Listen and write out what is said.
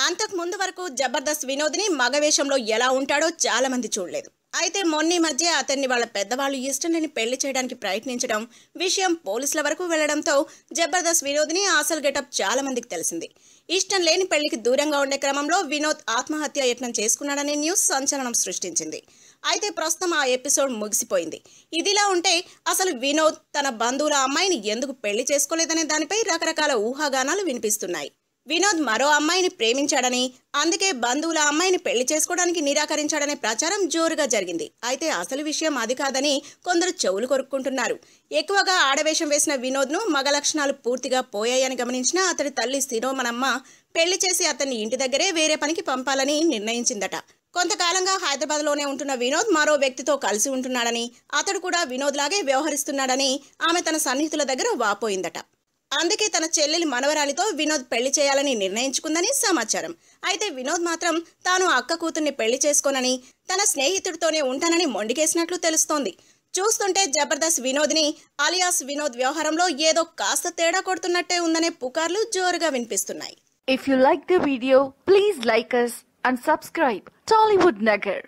అంతకు ముందు వరకు జబర్దస్త్ వినోద్ని మగవేషంలో ఎలా ఉంటాడో చాలా మంది చూడలేదు. అయితే మొన్న మధ్య అతన్ని వాళ్ళ పెద్దవాళ్ళు ఇష్టం లేని పెళ్లి చేయడానికి ప్రయత్నించడం విషయం పోలీసుల వరకు వెళ్లడంతో జబర్దస్త్ వినోద్ని అసలు గెటప్ చాలా మందికి తెలిసింది. ఇష్టం లేని పెళ్లికి దూరంగా ఉండే క్రమంలో వినోద్ ఆత్మహత్య యత్నం చేసుకున్నాడనే న్యూస్ సంచలనం సృష్టించింది. అయితే ప్రస్తుతం ఆ ఎపిసోడ్ ముగిసిపోయింది. ఇదిలా ఉంటే అసలు వినోద్ తన బంధువుల అమ్మాయిని ఎందుకు పెళ్లి చేసుకోలేదనే దానిపై రకరకాల ఊహాగానాలు వినిపిస్తున్నాయి. వినోద్ మరో అమ్మాయిని ప్రేమించాడని, అందుకే బంధువుల అమ్మాయిని పెళ్లి చేసుకోవడానికి నిరాకరించాడనే ప్రచారం జోరుగా జరిగింది. అయితే అసలు విషయం అది కాదని కొందరు చెవులు కొరుక్కుంటున్నారు. ఎక్కువగా ఆడవేషం వేసిన వినోద్ను మగ లక్షణాలు పూర్తిగా పోయాయని గమనించిన అతడి తల్లి శిరోమణమ్మ పెళ్లి చేసి అతన్ని ఇంటి దగ్గరే వేరే పనికి పంపాలని నిర్ణయించిందట. కొంతకాలంగా హైదరాబాద్లోనే ఉంటున్న వినోద్ మరో వ్యక్తితో కలిసి ఉంటున్నాడని, అతడు కూడా వినోద్ లాగే వ్యవహరిస్తున్నాడని ఆమె తన సన్నిహితుల దగ్గర వాపోయిందట. అందుకే తన చెల్లెలి మనవరాలితో వినోద్ పెళ్లి చేయాలని నిర్ణయించుకుందని సమాచారం. అయితే వినోద్ మాత్రం తాను అక్క కూతుర్ని పెళ్లి చేసుకోనని, తన స్నేహితుడితోనే ఉంటానని మొండికేసినట్లు తెలుస్తోంది. చూస్తుంటే జబర్దస్త్ వినోద్ని అలియాస్ వినోద్ వ్యవహారంలో ఏదో కాస్త తేడా కొడుతున్నట్టే ఉందనే పుకార్లు జోరుగా వినిపిస్తున్నాయి. If you like the video, please like us and subscribe Tollywood Nagar.